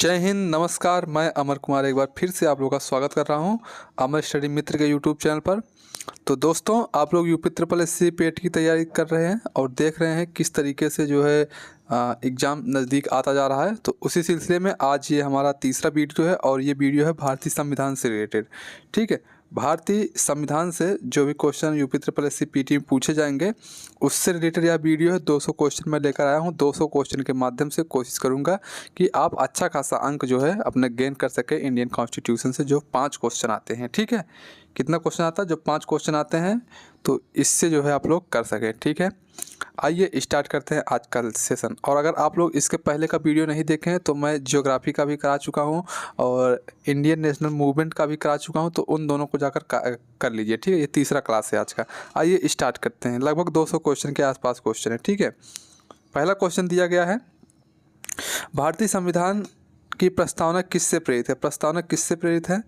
जय हिंद, नमस्कार। मैं अमर कुमार एक बार फिर से आप लोगों का स्वागत कर रहा हूं अमर स्टडी मित्र के यूट्यूब चैनल पर। तो दोस्तों, आप लोग यूपी ट्रिपल एससी पेट की तैयारी कर रहे हैं और देख रहे हैं किस तरीके से जो है एग्ज़ाम नज़दीक आता जा रहा है। तो उसी सिलसिले में आज ये हमारा तीसरा वीडियो है और ये वीडियो है भारतीय संविधान से रिलेटेड। ठीक है, भारतीय संविधान से जो भी question UP triple SC PT में पूछे जाएंगे उससे रिलेटेड यह वीडियो है। 200 क्वेश्चन मैं लेकर आया हूँ। 200 क्वेश्चन के माध्यम से कोशिश करूँगा कि आप अच्छा खासा अंक जो है अपने गेन कर सके इंडियन कॉन्स्टिट्यूशन से, जो 5 क्वेश्चन आते हैं। ठीक है, कितना क्वेश्चन आता है? जो 5 क्वेश्चन आते हैं, तो इससे जो है आप लोग कर सकें। ठीक है, आइए स्टार्ट करते हैं आज का सेशन। और अगर आप लोग इसके पहले का वीडियो नहीं देखे हैं तो मैं ज्योग्राफी का भी करा चुका हूं और इंडियन नेशनल मूवमेंट का भी करा चुका हूं, तो उन दोनों को जाकर कर लीजिए। ठीक है, ये तीसरा क्लास है आज का। आइए स्टार्ट करते हैं। लगभग 200 क्वेश्चन के आसपास क्वेश्चन है। ठीक है, पहला क्वेश्चन दिया गया है, भारतीय संविधान की प्रस्तावना किससे प्रेरित है? प्रस्तावना किससे प्रेरित है?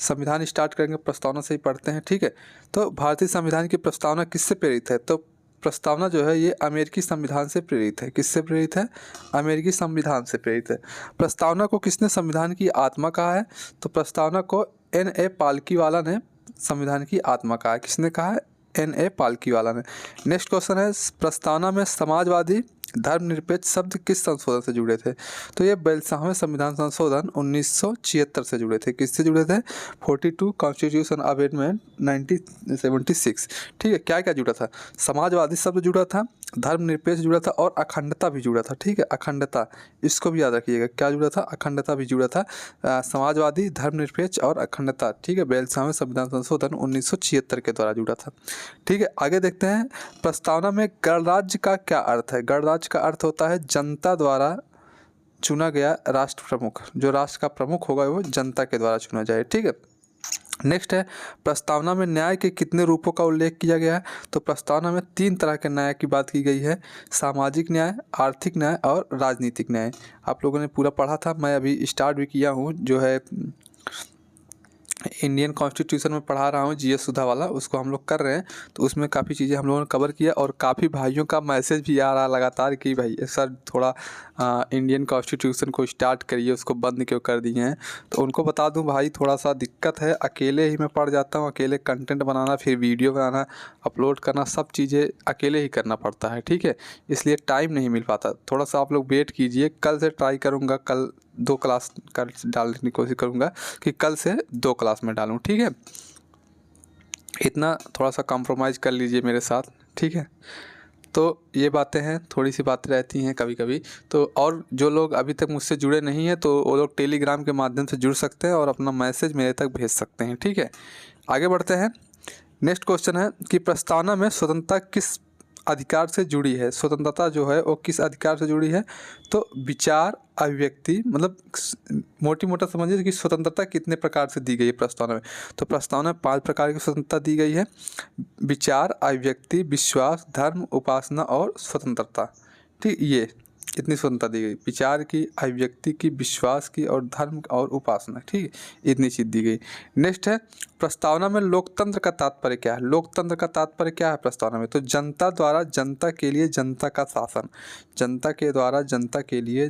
संविधान स्टार्ट करेंगे प्रस्तावना से ही पढ़ते हैं। ठीक है, तो भारतीय संविधान की प्रस्तावना किससे प्रेरित है? तो प्रस्तावना जो है ये अमेरिकी संविधान से प्रेरित है। किससे प्रेरित है? अमेरिकी संविधान से प्रेरित है। प्रस्तावना को किसने संविधान की आत्मा कहा है? तो प्रस्तावना को N.A. पालकीवाला ने संविधान की आत्मा कहा है। किसने कहा है? N.A. पालकीवाला ने। नेक्स्ट क्वेश्चन है, प्रस्तावना में समाजवादी धर्मनिरपेक्ष शब्द किस संशोधन से जुड़े थे? तो ये 42वें संविधान संशोधन 1976 से जुड़े थे। किससे जुड़े थे? 42 कॉन्स्टिट्यूशन अमेंडमेंट 1976। ठीक है, क्या क्या जुड़ा था? समाजवादी शब्द जुड़ा था, धर्मनिरपेक्ष जुड़ा था और अखंडता भी जुड़ा था। ठीक है, अखंडता, इसको भी याद रखिएगा। क्या जुड़ा था? अखंडता भी जुड़ा था। समाजवादी, धर्मनिरपेक्ष और अखंडता। ठीक है, 42वें संविधान संशोधन 1976 के द्वारा जुड़ा था। ठीक है, आगे देखते हैं। प्रस्तावना में गणराज्य का क्या अर्थ है? गणराज्य का अर्थ होता है जनता द्वारा चुना गया राष्ट्र प्रमुख। जो राष्ट्र का प्रमुख होगा वो जनता के द्वारा चुना जाए। ठीक है, नेक्स्ट है, प्रस्तावना में न्याय के कितने रूपों का उल्लेख किया गया है? तो प्रस्तावना में 3 तरह के न्याय की बात की गई है, सामाजिक न्याय, आर्थिक न्याय और राजनीतिक न्याय। आप लोगों ने पूरा पढ़ा था, मैं अभी स्टार्ट भी किया हूँ, जो है इंडियन कॉन्स्टिट्यूशन में पढ़ा रहा हूँ, जीएस सुधा वाला, उसको हम लोग कर रहे हैं। तो उसमें काफ़ी चीज़ें हम लोगों ने कवर किया और काफ़ी भाइयों का मैसेज भी आ रहा लगातार कि भाई सर थोड़ा इंडियन कॉन्स्टिट्यूशन को स्टार्ट करिए, उसको बंद क्यों कर दिए हैं। तो उनको बता दूं भाई, थोड़ा सा दिक्कत है, अकेले ही मैं पढ़ जाता हूँ, अकेले कंटेंट बनाना, फिर वीडियो बनाना, अपलोड करना, सब चीज़ें अकेले ही करना पड़ता है। ठीक है, इसलिए टाइम नहीं मिल पाता। थोड़ा सा आप लोग वेट कीजिए, कल से ट्राई करूँगा, कल 2 क्लास कर डालने की कोशिश करूँगा कि कल से 2 क्लास में डालूँ। ठीक है, इतना थोड़ा सा कॉम्प्रोमाइज़ कर लीजिए मेरे साथ। ठीक है, तो ये बातें हैं, थोड़ी सी बातें रहती हैं कभी कभी। तो और जो लोग अभी तक मुझसे जुड़े नहीं हैं तो वो लोग टेलीग्राम के माध्यम से जुड़ सकते हैं और अपना मैसेज मेरे तक भेज सकते हैं। ठीक है, आगे बढ़ते हैं। नेक्स्ट क्वेश्चन है कि प्रस्तावना में स्वतंत्रता किस अधिकार से जुड़ी है? स्वतंत्रता जो है वो किस अधिकार से जुड़ी है? तो विचार, अभिव्यक्ति, मतलब मोटी मोटा समझिए कि स्वतंत्रता कितने प्रकार से दी गई है प्रस्तावना में। तो प्रस्तावना में 5 प्रकार की स्वतंत्रता दी गई है, विचार, अभिव्यक्ति, विश्वास, धर्म, उपासना और स्वतंत्रता। ठीक, ये इतनी स्वतंत्रता दी गई, विचार की, अभिव्यक्ति की, विश्वास की और धर्म और उपासना। ठीक है, इतनी चीज़ दी गई। नेक्स्ट है, प्रस्तावना में लोकतंत्र का तात्पर्य क्या है? लोकतंत्र का तात्पर्य क्या है प्रस्तावना में? तो जनता द्वारा जनता के लिए जनता का शासन, जनता के द्वारा जनता के लिए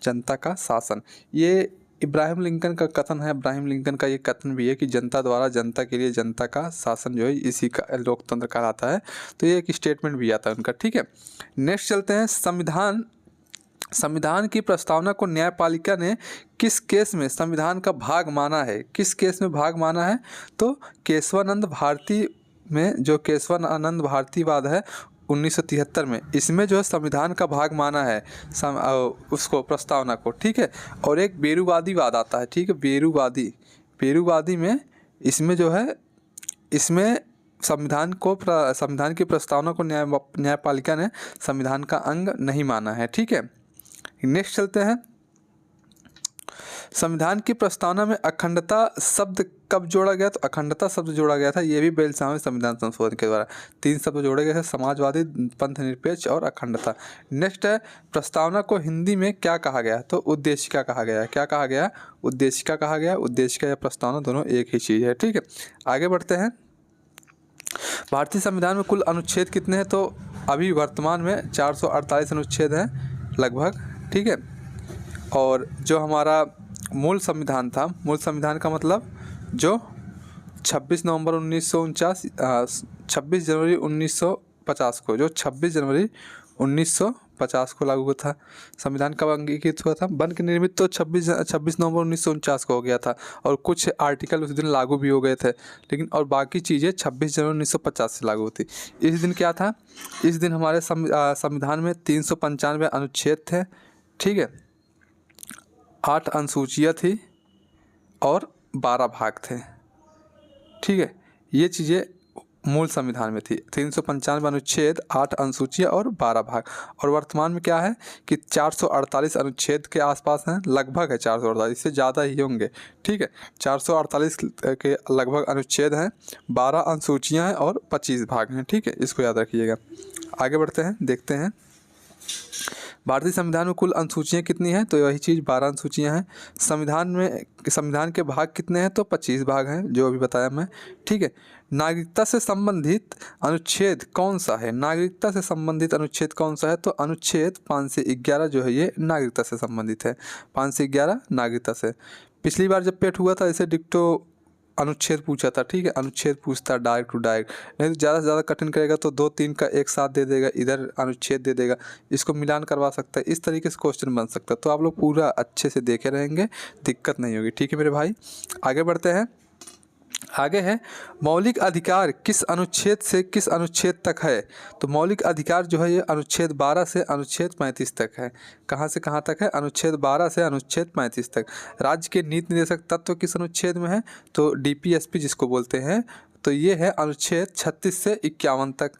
जनता का शासन। ये इब्राहिम लिंकन का कथन है। इब्राहिम लिंकन का ये कथन भी है कि जनता द्वारा जनता के लिए जनता का शासन जो है इसी का लोकतंत्र कहलाता है। तो ये एक स्टेटमेंट भी आता है उनका। ठीक है, नेक्स्ट चलते हैं। संविधान की प्रस्तावना को न्यायपालिका ने किस केस में संविधान का भाग माना है? किस केस में भाग माना है? तो केशवानंद भारती में, जो केशवानंद भारतीवाद है 1973 में, इसमें जो है संविधान का भाग माना है उसको, प्रस्तावना को। ठीक है, और एक बेरुवादी वाद आता है। ठीक है, बेरुवादी में इसमें जो है, इसमें संविधान की प्रस्तावना को न्यायपालिका ने संविधान का अंग नहीं माना है। ठीक है, नेक्स्ट चलते हैं। संविधान की प्रस्तावना में अखंडता शब्द कब जोड़ा गया? तो अखंडता शब्द जोड़ा गया था, ये भी 42वें संविधान संशोधन के द्वारा 3 शब्द जोड़े गए थे, समाजवादी, पंथ निरपेक्ष और अखंडता। नेक्स्ट है, प्रस्तावना को हिंदी में क्या कहा गया? तो उद्देशिका कहा गया। क्या कहा गया? उद्देशिका कहा गया। उद्देशिका या प्रस्तावना दोनों एक ही चीज़ है। ठीक है, आगे बढ़ते हैं। भारतीय संविधान में कुल अनुच्छेद कितने हैं? तो अभी वर्तमान में 448 अनुच्छेद हैं लगभग। ठीक है, और जो हमारा मूल संविधान था, मूल संविधान का मतलब जो 26 नवंबर 1949 26 जनवरी 1950 को, जो 26 जनवरी 1950 को लागू हुआ था। संविधान कब अंगीकृत हुआ था? बन के निर्मित तो 26 नवंबर 1949 को हो गया था, और कुछ आर्टिकल उस दिन लागू भी हो गए थे, लेकिन और बाकी चीज़ें 26 जनवरी 1950 से लागू होती। इस दिन क्या था? इस दिन हमारे संविधान में 395 अनुच्छेद थे, ठीक है, 8 अनुसूचियाँ थी और 12 भाग थे, ठीक है। ये चीज़ें मूल संविधान में थी। 395 अनुच्छेद, 8 अनुसूचियाँ और 12 भाग। और वर्तमान में क्या है कि 448 अनुच्छेद के आसपास हैं, लगभग है 448, इससे ज़्यादा ही होंगे, ठीक है। 448 के लगभग अनुच्छेद हैं, 12 अनुसूचियाँ हैं और 25 भाग हैं, ठीक है। इसको याद रखिएगा। आगे बढ़ते हैं, देखते हैं भारतीय संविधान में कुल अनुसूचियाँ कितनी हैं, तो यही चीज़ 12 अनुसूचियाँ हैं। संविधान के भाग कितने हैं, तो 25 भाग हैं, जो अभी बताया मैं, ठीक है। नागरिकता से संबंधित अनुच्छेद कौन सा है? नागरिकता से संबंधित अनुच्छेद कौन सा है, तो अनुच्छेद 5 से 11 जो है ये नागरिकता से संबंधित है। 5 से 11 नागरिकता से। पिछली बार जब पेट हुआ था इसे डिक्टो अनुच्छेद पूछा था, ठीक है, अनुच्छेद पूछता डायरेक्ट टू डायरेक्ट, नहीं तो ज़्यादा से ज़्यादा कठिन करेगा तो 2-3 का एक साथ दे देगा, इधर अनुच्छेद दे देगा, इसको मिलान करवा सकता है, इस तरीके से क्वेश्चन बन सकता है। तो आप लोग पूरा अच्छे से देखे रहेंगे, दिक्कत नहीं होगी, ठीक है मेरे भाई। आगे बढ़ते हैं। आगे है मौलिक अधिकार किस अनुच्छेद से किस अनुच्छेद तक है, तो मौलिक अधिकार जो है ये अनुच्छेद 12 से अनुच्छेद 35 तक है। कहाँ से कहाँ तक है? अनुच्छेद 12 से अनुच्छेद 35 तक। राज्य के नीति निर्देशक तत्व किस अनुच्छेद में है, तो डीपीएसपी जिसको बोलते हैं, तो ये है अनुच्छेद 36 से 51 तक।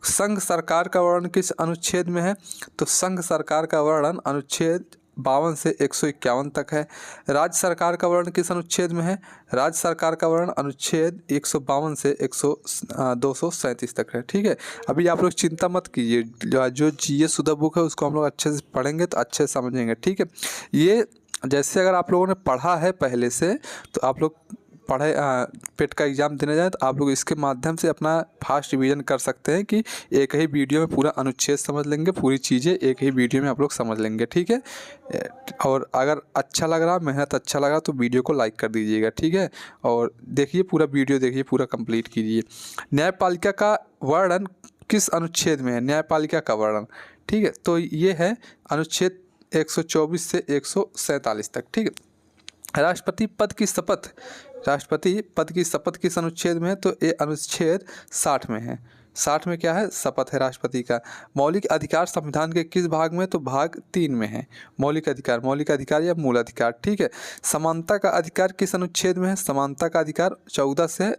संघ सरकार का वर्णन किस अनुच्छेद में है, तो संघ सरकार का वर्णन अनुच्छेद 52 से 151 तक है। राज्य सरकार का वर्णन किस अनुच्छेद में है, राज्य सरकार का वर्णन अनुच्छेद 152 से 237 तक है, ठीक है। अभी आप लोग चिंता मत कीजिए, जो जीएस सुधा बुक है उसको हम लोग अच्छे से पढ़ेंगे तो अच्छे से समझेंगे, ठीक है। ये जैसे अगर आप लोगों ने पढ़ा है पहले से, तो आप लोग पढ़े पेट का एग्ज़ाम देने जाए तो आप लोग इसके माध्यम से अपना फास्ट रिवीजन कर सकते हैं कि एक ही वीडियो में पूरा अनुच्छेद समझ लेंगे, पूरी चीज़ें एक ही वीडियो में आप लोग समझ लेंगे, ठीक है। और अगर अच्छा लग रहा, मेहनत अच्छा लगा तो वीडियो को लाइक कर दीजिएगा, ठीक है। और देखिए पूरा वीडियो देखिए, पूरा कंप्लीट कीजिए। न्यायपालिका का वर्णन किस अनुच्छेद में है? न्यायपालिका का वर्णन, ठीक है, तो ये है अनुच्छेद 124 से 147 तक, ठीक है। राष्ट्रपति पद की शपथ किस अनुच्छेद में है, तो ये अनुच्छेद 60 में है। 60 में क्या है? शपथ है राष्ट्रपति का। मौलिक अधिकार संविधान के किस भाग में, तो भाग 3 में है। मौलिक अधिकार या मूल अधिकार, ठीक है। समानता का अधिकार किस अनुच्छेद में है? समानता का अधिकार 14 से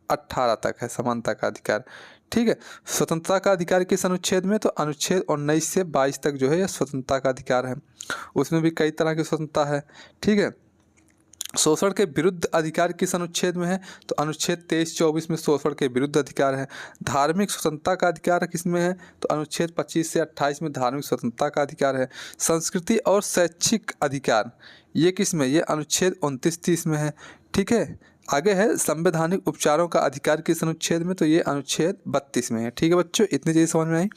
18 तक है, समानता का अधिकार, ठीक है। स्वतंत्रता का अधिकार किस अनुच्छेद में, तो अनुच्छेद 19 से 22 तक जो है यह स्वतंत्रता का अधिकार है। उसमें भी कई तरह की स्वतंत्रता है, ठीक है। शोषण के विरुद्ध अधिकार किस अनुच्छेद में है, तो अनुच्छेद 23-24 में शोषण के विरुद्ध अधिकार है। धार्मिक स्वतंत्रता का अधिकार किस में है, तो अनुच्छेद 25 से 28 में धार्मिक स्वतंत्रता का अधिकार है। संस्कृति और शैक्षिक अधिकार ये किस में, ये अनुच्छेद 29-30 में है, ठीक है। आगे है संवैधानिक उपचारों का अधिकार किस अनुच्छेद में, तो ये अनुच्छेद 32 में है, ठीक है बच्चों, इतनी चीज़ समझ में आई।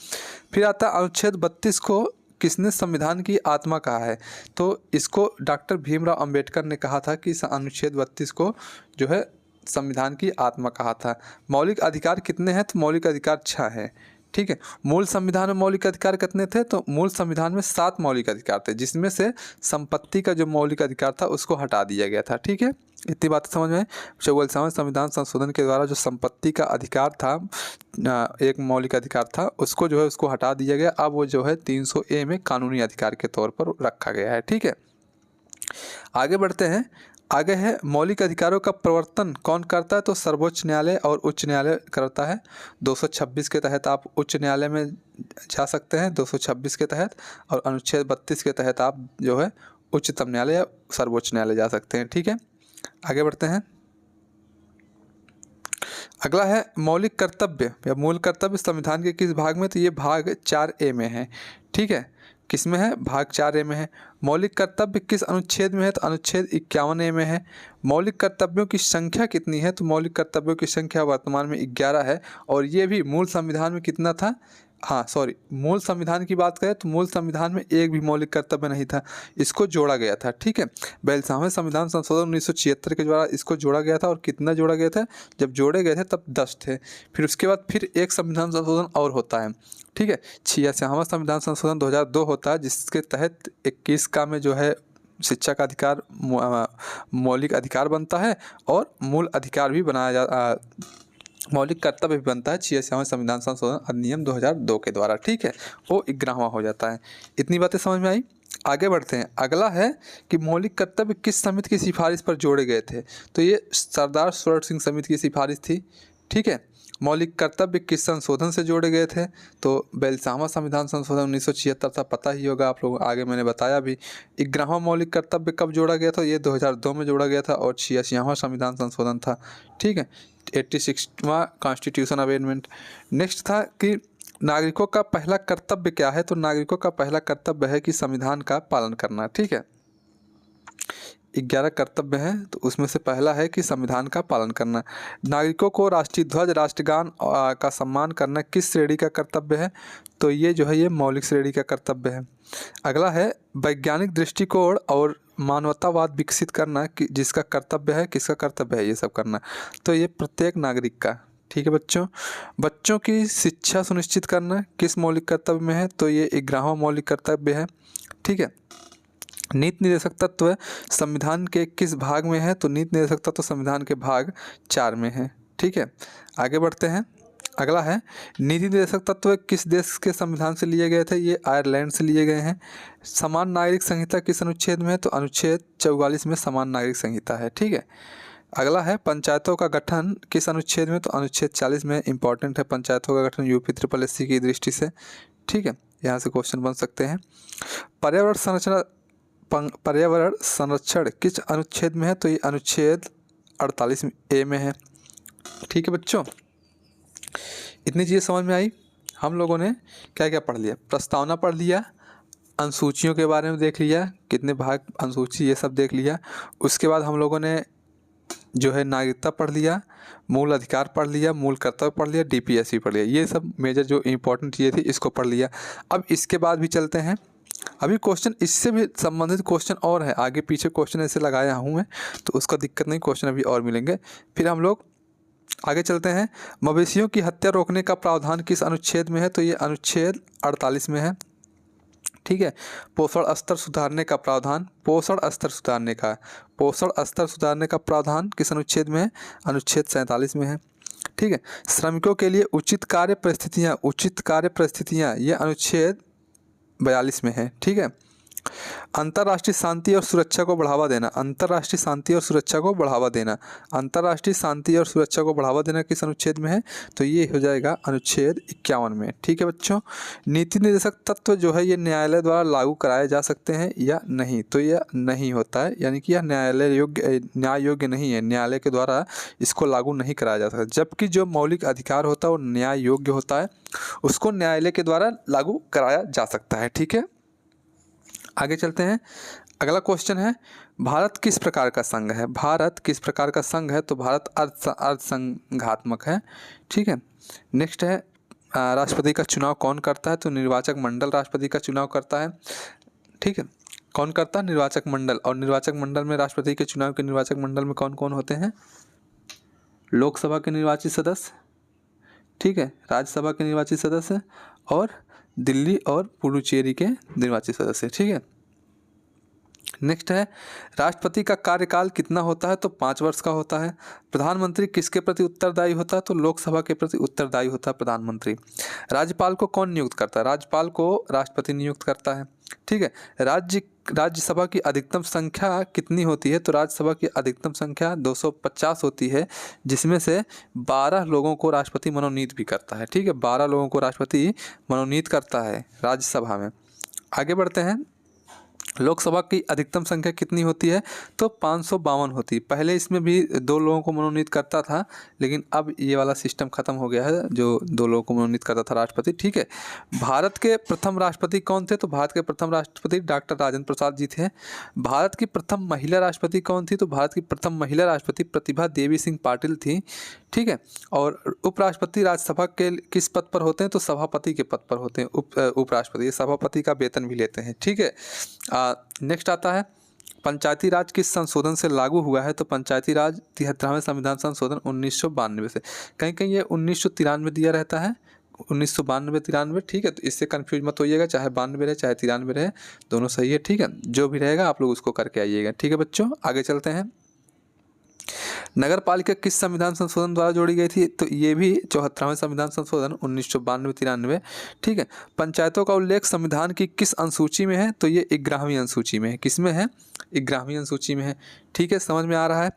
फिर आता है अनुच्छेद 32 को किसने संविधान की आत्मा कहा है, तो इसको डॉक्टर भीमराव अंबेडकर ने कहा था कि अनुच्छेद 32 को जो है संविधान की आत्मा कहा था। मौलिक अधिकार कितने हैं, तो मौलिक अधिकार 6 हैं, ठीक है। मूल संविधान में मौलिक अधिकार कितने थे, तो मूल संविधान में 7 मौलिक अधिकार थे, जिसमें से संपत्ति का जो मौलिक अधिकार था उसको हटा दिया गया था, ठीक है। इतनी बातें समझ में। 44वें संविधान संशोधन के द्वारा जो संपत्ति का अधिकार था, एक मौलिक अधिकार था, उसको जो है उसको हटा दिया गया। अब वो जो है 300A में कानूनी अधिकार के तौर पर रखा गया है, ठीक है। आगे बढ़ते हैं। आगे है मौलिक अधिकारों का प्रवर्तन कौन करता है, तो सर्वोच्च न्यायालय और उच्च न्यायालय करता है। 226 के तहत आप उच्च न्यायालय में जा सकते हैं, 226 के तहत, और अनुच्छेद 32 के तहत आप जो है उच्चतम न्यायालय या सर्वोच्च न्यायालय जा सकते हैं, ठीक है। आगे बढ़ते हैं। अगला है मौलिक कर्तव्य या मूल कर्तव्य संविधान के किस भाग में, तो ये भाग 4A में है, ठीक है। किस में है, भाग 4A में है। मौलिक कर्तव्य किस अनुच्छेद में है, तो अनुच्छेद 51A में है। मौलिक कर्तव्यों की संख्या कितनी है, तो मौलिक कर्तव्यों की संख्या वर्तमान में 11 है, और ये भी मूल संविधान में कितना था, हाँ सॉरी, मूल संविधान की बात करें तो मूल संविधान में एक भी मौलिक कर्तव्य नहीं था, इसको जोड़ा गया था। ठीक है, 42वें संविधान संशोधन 1976 के द्वारा इसको जोड़ा गया था। और कितना जोड़ा गया था? जब जोड़े गए थे तब 10 थे। फिर उसके बाद फिर एक संविधान संशोधन और होता है। ठीक है, 86वां संविधान संशोधन 2002 होता है, जिसके तहत 21 का में जो है शिक्षा का अधिकार मौलिक अधिकार बनता है और मूल अधिकार भी बनाया जा मौलिक कर्तव्य भी बनता है 86वां संविधान संशोधन अधिनियम 2002 के द्वारा। ठीक है, वो 11वां हो जाता है। इतनी बातें समझ में आई। आगे बढ़ते हैं। अगला है कि मौलिक कर्तव्य किस समिति की सिफारिश पर जोड़े गए थे? तो ये सरदार स्वर्ण सिंह समिति की सिफारिश थी। ठीक है, मौलिक कर्तव्य किस संशोधन से जोड़े गए थे? तो 42वां संविधान संशोधन 1976 था, पता ही होगा आप लोग, आगे मैंने बताया भी। 11वां मौलिक कर्तव्य कब जोड़ा गया था? ये 2002 में जोड़ा गया था और 86वां संविधान संशोधन था। ठीक है, 86वां कॉन्स्टिट्यूशन अमेंडमेंट। नेक्स्ट था कि नागरिकों का पहला कर्तव्य क्या है? तो नागरिकों का पहला कर्तव्य है कि संविधान का पालन करना। ठीक है, 11 कर्तव्य हैं, तो उसमें से पहला है कि संविधान का पालन करना। नागरिकों को राष्ट्रीय ध्वज राष्ट्रगान का सम्मान करना किस श्रेणी का कर्तव्य है? तो ये जो है ये मौलिक श्रेणी का कर्तव्य है। अगला है वैज्ञानिक दृष्टिकोण और मानवतावाद विकसित करना कि जिसका कर्तव्य है, किसका कर्तव्य है ये सब करना? तो ये प्रत्येक नागरिक का। ठीक है बच्चों, बच्चों की शिक्षा सुनिश्चित करना किस मौलिक कर्तव्य में है? तो ये 11वां मौलिक कर्तव्य है। ठीक है, नीति निर्देशक तत्व संविधान के किस भाग में है? तो नीति निर्देशक तत्व संविधान के भाग 4 में है। ठीक है, आगे बढ़ते हैं। अगला है नीति निर्देशक तत्व किस देश के संविधान से लिए गए थे? ये आयरलैंड से लिए गए हैं। समान नागरिक संहिता किस अनुच्छेद में है? तो अनुच्छेद 44 में समान नागरिक संहिता है। ठीक है, अगला है पंचायतों का गठन किस अनुच्छेद में? तो अनुच्छेद 40 में। इंपॉर्टेंट है पंचायतों का गठन UP SSSC की दृष्टि से। ठीक है, यहाँ से क्वेश्चन बन सकते हैं। पर्यावरण संरक्षण किस अनुच्छेद में है? तो ये अनुच्छेद 48A में है। ठीक है बच्चों, इतनी चीज़ें समझ में आई। हम लोगों ने क्या क्या पढ़ लिया? प्रस्तावना पढ़ लिया, अनुसूचियों के बारे में देख लिया, कितने भाग अनुसूची ये सब देख लिया। उसके बाद हम लोगों ने जो है नागरिकता पढ़ लिया, मूल अधिकार पढ़ लिया, मूल कर्तव्य पढ़ लिया, DPSC पढ़ लिया। ये सब मेजर जो इंपॉर्टेंट चीज़ें थी इसको पढ़ लिया। अब इसके बाद भी चलते हैं, अभी क्वेश्चन इससे भी संबंधित क्वेश्चन और है, आगे पीछे क्वेश्चन ऐसे लगाया हूँ मैं, तो उसका दिक्कत नहीं, क्वेश्चन अभी और मिलेंगे। फिर हम लोग आगे चलते हैं। मवेशियों की हत्या रोकने का प्रावधान किस अनुच्छेद में है? तो ये अनुच्छेद 48 में है। ठीक है, पोषण स्तर सुधारने का प्रावधान, पोषण स्तर सुधारने का प्रावधान किस अनुच्छेद में है? अनुच्छेद 47 में है। ठीक है, श्रमिकों के लिए उचित कार्य परिस्थितियाँ ये अनुच्छेद 42 में है। ठीक है, अंतर्राष्ट्रीय शांति और सुरक्षा को बढ़ावा देना, अंतर्राष्ट्रीय शांति और सुरक्षा को बढ़ावा देना किस अनुच्छेद में है? तो ये हो जाएगा अनुच्छेद 51 में। ठीक है बच्चों, नीति निर्देशक तत्व जो है ये न्यायालय द्वारा लागू कराए जा सकते हैं या नहीं? तो यह नहीं होता है, यानी कि यह न्याय योग्य नहीं है, न्यायालय के द्वारा इसको लागू नहीं कराया जा सकता। जबकि जो मौलिक अधिकार होता है वो न्याय योग्य होता है, उसको न्यायालय के द्वारा लागू कराया जा सकता है। ठीक है, आगे चलते हैं। अगला क्वेश्चन है भारत किस प्रकार का संघ है? तो भारत अर्धसंघात्मक है। ठीक है, नेक्स्ट है राष्ट्रपति का चुनाव कौन करता है? तो निर्वाचक मंडल राष्ट्रपति का चुनाव करता है। ठीक है, कौन करता है? निर्वाचक मंडल। और निर्वाचक मंडल में राष्ट्रपति के चुनाव के निर्वाचक मंडल में कौन कौन होते हैं? लोकसभा के निर्वाचित सदस्य, ठीक है, राज्यसभा के निर्वाचित सदस्य और दिल्ली और पुडुचेरी के निर्वाचित सदस्य। ठीक है, नेक्स्ट है राष्ट्रपति का कार्यकाल कितना होता है? तो 5 वर्ष का होता है। प्रधानमंत्री किसके प्रति उत्तरदायी होता है? तो लोकसभा के प्रति उत्तरदायी होता है प्रधानमंत्री। राज्यपाल को कौन नियुक्त करता है? राज्यपाल को राष्ट्रपति नियुक्त करता है। ठीक है, राज्यसभा की अधिकतम संख्या कितनी होती है? तो राज्यसभा की अधिकतम संख्या 250 होती है, जिसमें से 12 लोगों को राष्ट्रपति मनोनीत भी करता है। ठीक है, 12 लोगों को राष्ट्रपति मनोनीत करता है राज्यसभा में। आगे बढ़ते हैं। लोकसभा की अधिकतम संख्या कितनी होती है? तो 552 होती है। पहले इसमें भी 2 लोगों को मनोनीत करता था, लेकिन अब ये वाला सिस्टम खत्म हो गया है जो 2 लोगों को मनोनीत करता था राष्ट्रपति, ठीक है। भारत के प्रथम राष्ट्रपति कौन थे? तो भारत के प्रथम राष्ट्रपति डॉक्टर राजेंद्र प्रसाद जी थे। भारत की प्रथम महिला राष्ट्रपति कौन थी? तो भारत की प्रथम महिला राष्ट्रपति प्रतिभा देवी सिंह पाटिल थी, ठीक है। और उपराष्ट्रपति राज्यसभा के किस पद पर होते हैं? तो सभापति के पद पर होते हैं। उपराष्ट्रपति ये सभापति का वेतन भी लेते हैं, ठीक है। नेक्स्ट आता है पंचायती राज किस संशोधन से लागू हुआ है? तो पंचायती राज 73वें संविधान संशोधन 1992 से। कहीं कहीं ये 1993 दिया रहता है, 1992-93, ठीक है। तो इससे कंफ्यूज मत होइएगा, चाहे 92 रहे चाहे 93 रहे, दोनों सही है, ठीक है। जो भी रहेगा आप लोग उसको करके आइएगा, ठीक है बच्चों। आगे चलते हैं। नगर पालिका किस संविधान संशोधन द्वारा जोड़ी गई थी? तो ये भी 74वें संविधान संशोधन 1992-93, ठीक है। पंचायतों का उल्लेख संविधान की किस अनुसूची में है? तो ये 11वीं अनुसूची में है। किस में है? 11वीं अनुसूची में है, ठीक है। समझ में आ रहा है?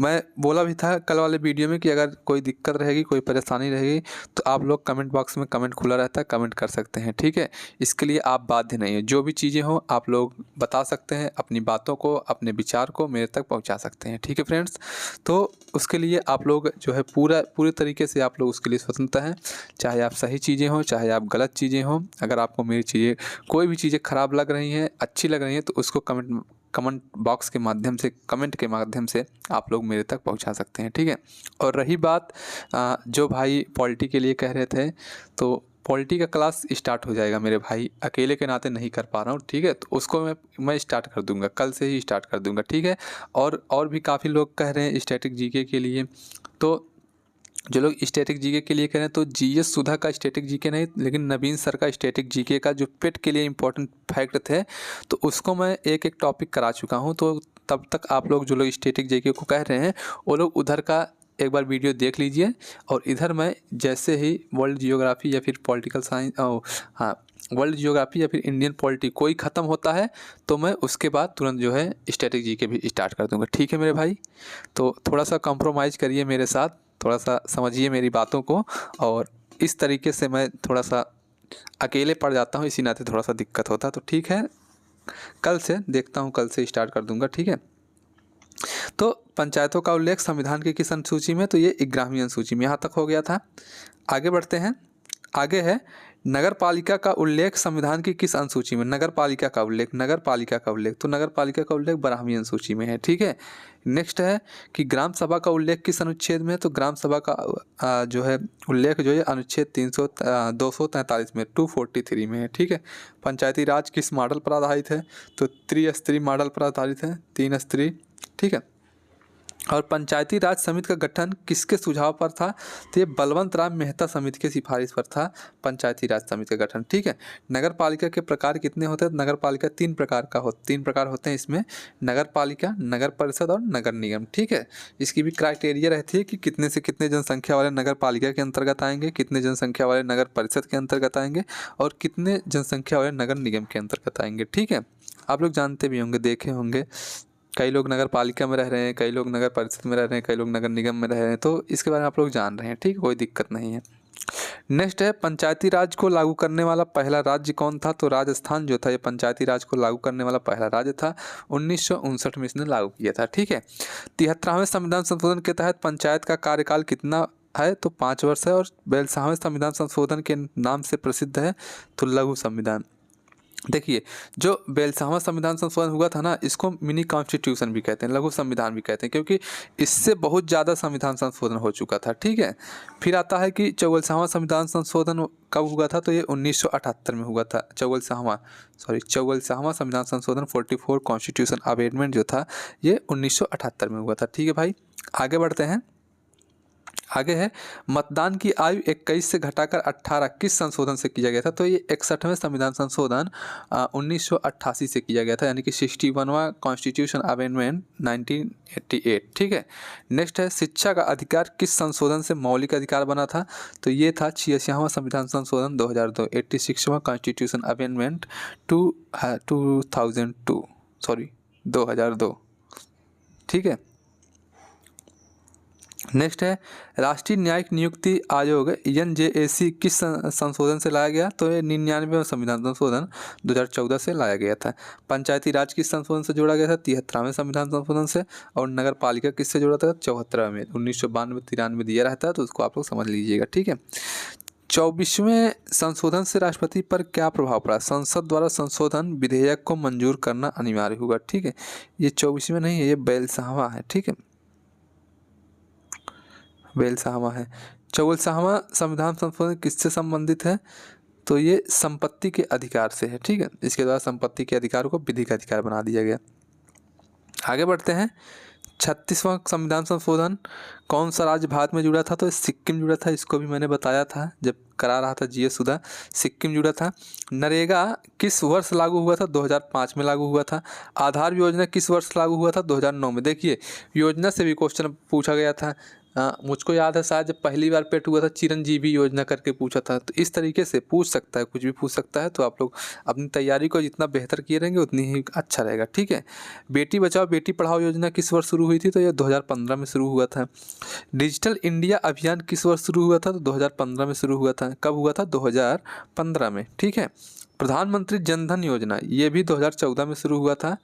मैं बोला भी था कल वाले वीडियो में कि अगर कोई दिक्कत रहेगी, कोई परेशानी रहेगी, तो आप लोग कमेंट बॉक्स में कमेंट खुला रहता है, कमेंट कर सकते हैं, ठीक है। इसके लिए आप बाध्य नहीं है, जो भी चीज़ें हो आप लोग बता सकते हैं, अपनी बातों को, अपने विचार को मेरे तक पहुंचा सकते हैं, ठीक है फ्रेंड्स। तो उसके लिए आप लोग जो है पूरे तरीके से आप लोग उसके लिए स्वतंत्र हैं, चाहे आप सही चीज़ें हों चाहे आप गलत चीज़ें हों। अगर आपको मेरी चीज़ें कोई भी चीज़ें ख़राब लग रही हैं, अच्छी लग रही हैं, तो उसको कमेंट बॉक्स के माध्यम से, कमेंट के माध्यम से आप लोग मेरे तक पहुंचा सकते हैं, ठीक है। और रही बात जो भाई पॉलिटी के लिए कह रहे थे, तो पॉलिटी का क्लास स्टार्ट हो जाएगा मेरे भाई, अकेले के नाते नहीं कर पा रहा हूँ, ठीक है। तो उसको मैं स्टार्ट कर दूंगा, कल से ही स्टार्ट कर दूंगा, ठीक है। और भी काफ़ी लोग कह रहे हैं स्टैटिक जीके के लिए, तो जो लोग स्टैटिक जीके के लिए कह रहे हैं, तो जीएस सुधा का स्टैटिक जीके नहीं, लेकिन नवीन सर का स्टैटिक जीके का जो पेट के लिए इम्पोर्टेंट फैक्ट थे, तो उसको मैं एक एक टॉपिक करा चुका हूं। तो तब तक आप लोग जो लोग स्टैटिक जीके को कह रहे हैं, वो लोग उधर का एक बार वीडियो देख लीजिए। और इधर मैं जैसे ही वर्ल्ड जियोग्राफी या फिर पॉलिटिकल साइंस, हाँ, वर्ल्ड जियोग्राफी या फिर इंडियन पॉलिटी कोई ख़त्म होता है, तो मैं उसके बाद तुरंत जो है स्टैटिक जीके भी स्टार्ट कर दूंगा, ठीक है मेरे भाई। तो थोड़ा सा कॉम्प्रोमाइज़ करिए मेरे साथ, थोड़ा सा समझिए मेरी बातों को। और इस तरीके से मैं थोड़ा सा अकेले पड़ जाता हूँ, इसी नाते थोड़ा सा दिक्कत होता है, तो ठीक है, कल से देखता हूँ, कल से स्टार्ट कर दूंगा, ठीक है। तो पंचायतों का उल्लेख संविधान की किस अनुसूची में? तो ये 11वीं अनुसूची में, यहाँ तक हो गया था। आगे बढ़ते हैं। आगे है नगर पालिका का उल्लेख संविधान की किस अनुसूची में? नगर पालिका का उल्लेख, तो नगर पालिका का उल्लेख 12वीं अनुसूची में है, ठीक है। नेक्स्ट है कि ग्राम सभा का उल्लेख किस अनुच्छेद में है? तो ग्राम सभा का जो है उल्लेख जो है अनुच्छेद 243 में, 243 में है, ठीक है। पंचायती राज किस मॉडल पर आधारित है? तो त्रिस्तरीय मॉडल पर आधारित है, 3 स्तरीय, ठीक है। और पंचायती राज समिति का गठन किसके सुझाव पर था? तो ये बलवंत राम मेहता समिति के सिफारिश पर था पंचायती राज समिति का गठन, ठीक है। नगर पालिका के प्रकार कितने होते हैं? नगर पालिका 3 प्रकार होते हैं इसमें, नगर पालिका, नगर परिषद और नगर निगम, ठीक है। इसकी भी क्राइटेरिया रहती है कि कितने से कितने जनसंख्या वाले नगर पालिका के अंतर्गत आएंगे, कितने जनसंख्या वाले नगर परिषद के अंतर्गत आएंगे, और कितने जनसंख्या वाले नगर निगम के अंतर्गत आएंगे, ठीक है। आप लोग जानते भी होंगे, देखे होंगे, कई लोग नगर पालिका में रह रहे हैं, कई लोग नगर परिषद में रह रहे हैं, कई लोग नगर निगम में रह रहे हैं, तो इसके बारे में आप लोग जान रहे हैं, ठीक है, कोई दिक्कत नहीं है। नेक्स्ट है पंचायती राज को लागू करने वाला पहला राज्य कौन था? तो राजस्थान जो था, ये पंचायती राज को लागू करने वाला पहला राज्य था, 1959 में इसने लागू किया था, ठीक है। 73वें संविधान संशोधन के तहत पंचायत का कार्यकाल कितना है? तो 5 वर्ष है। और 42वें संविधान संशोधन के नाम से प्रसिद्ध है, तो लघु संविधान। देखिए, जो 42वां संविधान संशोधन हुआ था ना, इसको मिनी कॉन्स्टिट्यूशन भी कहते हैं, लघु संविधान भी कहते हैं, क्योंकि इससे बहुत ज़्यादा संविधान संशोधन हो चुका था, ठीक है। फिर आता है कि 44वां संविधान संशोधन कब हुआ था? तो ये 1978 में हुआ था। 44वां संविधान संशोधन 44 कॉन्स्टिट्यूशन अमेंडमेंट जो था, ये 1978 में हुआ था, ठीक है भाई। आगे बढ़ते हैं। आगे है मतदान की आयु 21 से घटाकर 18 किस संशोधन से किया गया था? तो ये 61वें संविधान संशोधन 1988 से किया गया था, यानी कि 61वां कॉन्स्टिट्यूशन अमेंडमेंट 1988, ठीक है। नेक्स्ट है शिक्षा का अधिकार किस संशोधन से मौलिक अधिकार बना था? तो ये था 86वां संविधान संशोधन 2002, 86वां कॉन्स्टिट्यूशन अमेंडमेंट 2002, ठीक है। नेक्स्ट है राष्ट्रीय न्यायिक नियुक्ति आयोग NJAC किस संशोधन से लाया गया, तो ये 99वां संविधान संशोधन 2014 से लाया गया था। पंचायती राज किस संशोधन से जोड़ा गया था, 73वें संविधान संशोधन से। और नगर पालिका किससे जोड़ा था, 74वें में। 1992-93 दिया रहता है तो उसको आप लोग समझ लीजिएगा, ठीक है। 24वें संशोधन से राष्ट्रपति पर क्या प्रभाव पड़ा, संसद द्वारा संशोधन विधेयक को मंजूर करना अनिवार्य होगा, ठीक है। ये 24वें नहीं है, ये 42वां है, ठीक है, 42वां है। 44वां संविधान संशोधन किससे संबंधित है, तो ये संपत्ति के अधिकार से है, ठीक है। इसके द्वारा संपत्ति के अधिकार को विधिक अधिकार बना दिया गया। आगे बढ़ते हैं। 36वां संविधान संशोधन कौन सा राज्य भारत में जुड़ा था, तो सिक्किम जुड़ा था। इसको भी मैंने बताया था जब करा रहा था GS सुधा, सिक्किम जुड़ा था। नरेगा किस वर्ष लागू हुआ था, 2005 में लागू हुआ था। आधार योजना किस वर्ष लागू हुआ था, 2009 में। देखिए योजना से भी क्वेश्चन पूछा गया था। मुझको याद है शायद जब पहली बार पेट हुआ था चिरंजीवी योजना करके पूछा था। तो इस तरीके से पूछ सकता है, कुछ भी पूछ सकता है। तो आप लोग अपनी तैयारी को जितना बेहतर किए रहेंगे उतनी ही अच्छा रहेगा, ठीक है। बेटी बचाओ बेटी पढ़ाओ योजना किस वर्ष शुरू हुई थी, तो यह 2015 में शुरू हुआ था। डिजिटल इंडिया अभियान किस वर्ष शुरू हुआ था, तो 2015 में शुरू हुआ था। कब हुआ था, 2015 में, ठीक है। प्रधानमंत्री जनधन योजना ये भी 2014 में शुरू हुआ था।